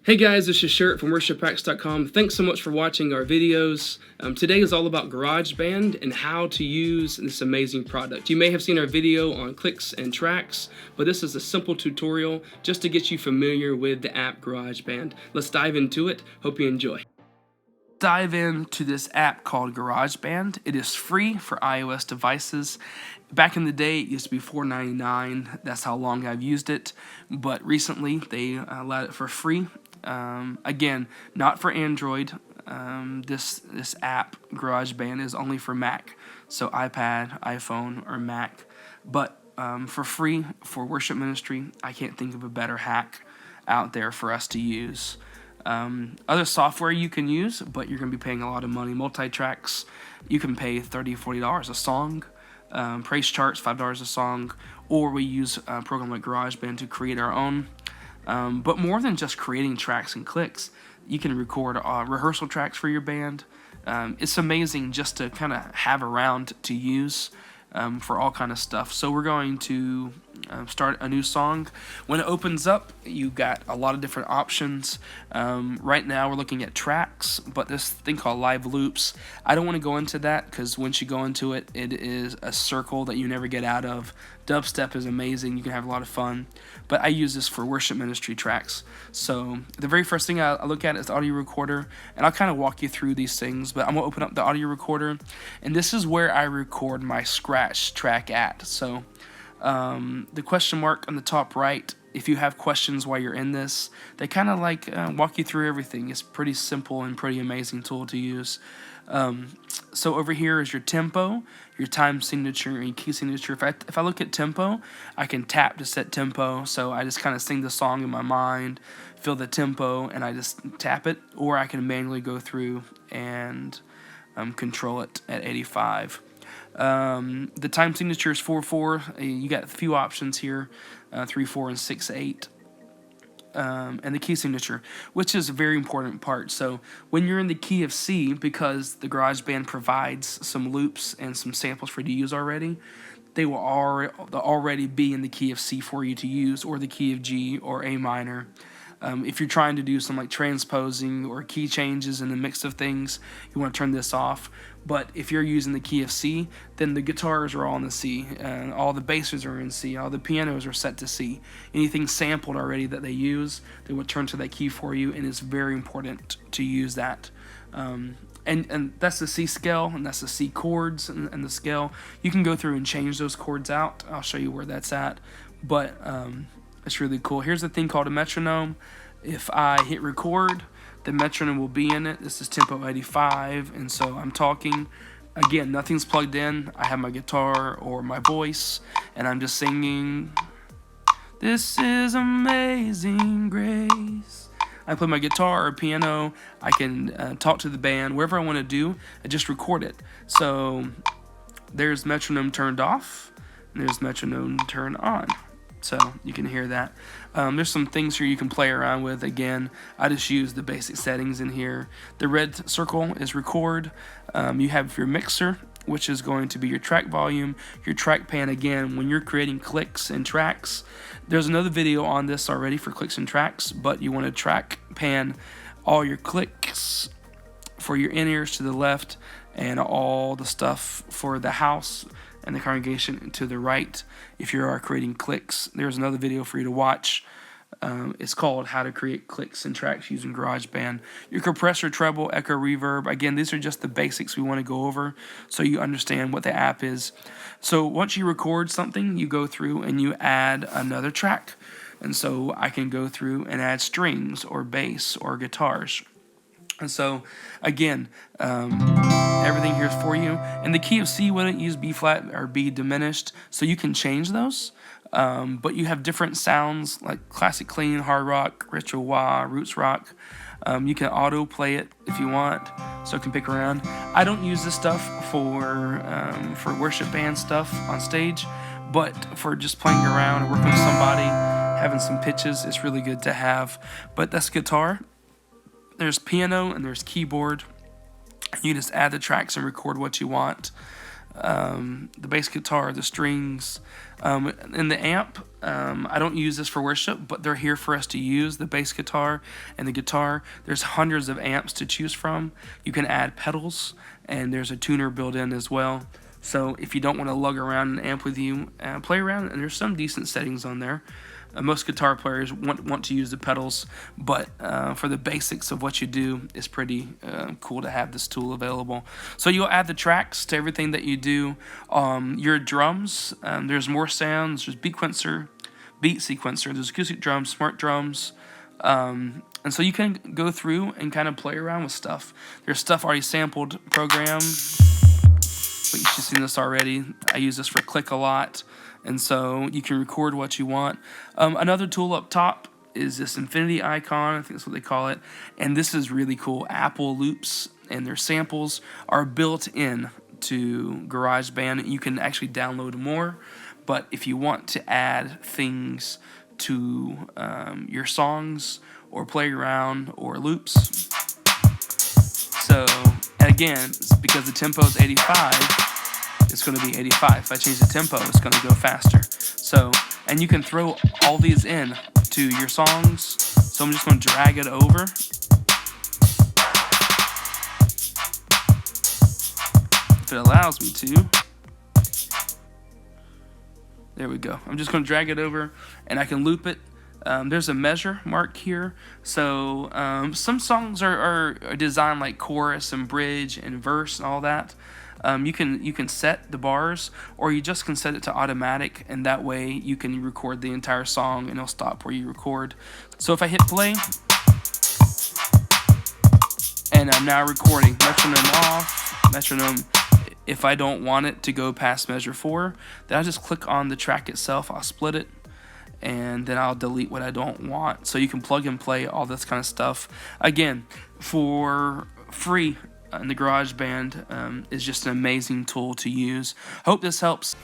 Hey guys, this is Shirt from WorshipActs.com. Thanks so much for watching our videos. Today is all about Garageband and how to use this amazing product. You may have seen our video on clicks and tracks, but this is a simple tutorial just to get you familiar with the app Garageband. Let's dive into it. Hope you enjoy. Dive into this app called Garageband. It is free for iOS devices. Back in the day, it used to be $4.99. That's how long I've used it. But recently, they allowed it for free. Again, not for Android. This app, GarageBand, is only for Mac. So iPad, iPhone, or Mac. But for free, for worship ministry, I can't think of a better hack out there for us to use. Other software you can use, but you're going to be paying a lot of money. Multi-tracks, you can pay $30, $40 a song. Praise charts, $5 a song. Or we use a program like GarageBand to create our own. But more than just creating tracks and clicks, you can record rehearsal tracks for your band. It's amazing just to kind of have around to use for all kind of stuff. So we're going to start a new song. When it opens up, you got a lot of different options. Right now we're looking at tracks, but this thing called live loops, I don't want to go into that because once you go into it, it is a circle that you never get out of. Dubstep is amazing. You can have a lot of fun, but I use this for worship ministry tracks. So the very first thing I look at is the audio recorder, and I'll kind of walk you through these things, but I'm going to open up the audio recorder, and this is where I record my scratch track at. So the question mark on the top right, if you have questions while you're in this, they kind of walk you through everything. It's pretty simple and pretty amazing tool to use. So over here is your tempo, your time signature, and key signature. If I look at tempo, I can tap to set tempo. So I just kind of sing the song in my mind, feel the tempo, and I just tap it. Or I can manually go through and control it at 85. The time signature is 4/4. You got a few options here, 3/4 and 6/8. And the key signature, which is a very important part. So when you're in the key of C, because the GarageBand provides some loops and some samples for you to use already, they will already be in the key of C for you to use, or the key of G or A minor. If you're trying to do some like transposing or key changes in the mix of things, you want to turn this off. But if you're using the key of C, then the guitars are all in the C, and all the basses are in C, all the pianos are set to C. Anything sampled already that they use, they will turn to that key for you, and it's very important to use that. And that's the C scale, and that's the C chords and the scale. You can go through and change those chords out. I'll show you where that's at. But it's really cool. Here's the thing called a metronome. If I hit record, the metronome will be in it. This is tempo 85, and so I'm talking. Again, nothing's plugged in. I have my guitar or my voice, and I'm just singing, "This is amazing grace." I play my guitar or piano. I can talk to the band, wherever I want to do. I just record it. So there's metronome turned off, and there's metronome turned on. So you can hear that. There's some things here you can play around with. Again, I just use the basic settings in here. The red circle is record. You have your mixer, which is going to be your track volume, your track pan. Again, when you're creating clicks and tracks, there's another video on this already for clicks and tracks, but you want to track pan all your clicks for your in-ears to the left, and all the stuff for the house and the congregation to the right. If you are creating clicks, there's another video for you to watch. It's called How to Create Clicks and Tracks Using GarageBand. Your compressor, treble, echo, reverb. Again, these are just the basics we want to go over so you understand what the app is. So once you record something, you go through and you add another track. And so I can go through and add strings or bass or guitars. And so, again, everything here is for you. And the key of C wouldn't use B flat or B diminished, so you can change those. But you have different sounds like classic clean, hard rock, retro wah, roots rock. You can auto play it if you want, so it can pick around. I don't use this stuff for worship band stuff on stage, but for just playing around and working with somebody, having some pitches, it's really good to have. But that's guitar. There's piano and there's keyboard. You just add the tracks and record what you want. the bass guitar, the strings, and the amp. I don't use this for worship, but they're here for us to use, the bass guitar and the guitar. There's hundreds of amps to choose from. You can add pedals, and there's a tuner built in as well. So if you don't want to lug around an amp with you, play around, and there's some decent settings on there. Most guitar players want to use the pedals, but for the basics of what you do, it's pretty cool to have this tool available. So you'll add the tracks to everything that you do. Your drums, there's more sounds. There's beat sequencer, there's acoustic drums, smart drums. And so you can go through and kind of play around with stuff. There's stuff already sampled, program. But you've seen this already. I use this for click a lot, and so you can record what you want. Another tool up top is this infinity icon. I think that's what they call it, and this is really cool. Apple loops and their samples are built in to GarageBand. You can actually download more, but if you want to add things to your songs or play around or loops, so, and again, because the tempo is 85, it's going to be 85. If I change the tempo, it's going to go faster. So, and you can throw all these in to your songs. So I'm just going to drag it over. If it allows me to. There we go. I'm just going to drag it over, and I can loop it. There's a measure mark here. So some songs are designed like chorus and bridge and verse and all that. You can set the bars, or you just can set it to automatic, and that way you can record the entire song and it'll stop where you record. So if I hit play, and I'm now recording, metronome off, metronome. If I don't want it to go past measure 4, then I just click on the track itself. I'll split it, and then I'll delete what I don't want. So you can plug and play all this kind of stuff. Again, for free, and the GarageBand is just an amazing tool to use. Hope this helps.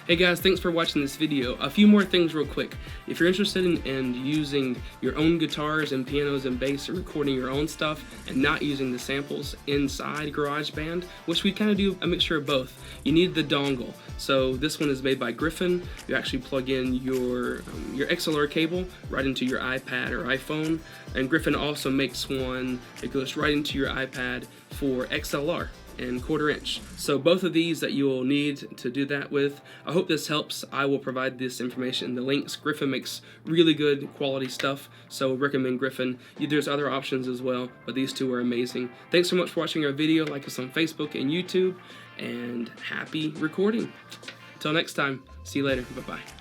Hey guys, thanks for watching this video. A few more things real quick. If you're interested in using your own guitars and pianos and bass and recording your own stuff and not using the samples inside GarageBand, which we kind of do a mixture of both, you need the dongle. So this one is made by Griffin. You actually plug in your XLR cable right into your iPad or iPhone, and Griffin also makes one that goes right into your iPad for XLR and 1/4 inch. So both of these that you will need to do that with. I hope this helps. I will provide this information in the links. Griffin makes really good quality stuff, so recommend Griffin. There's other options as well, but these two are amazing. Thanks so much for watching our video. Like us on Facebook and YouTube, and happy recording. Till next time, see you later. Bye-bye.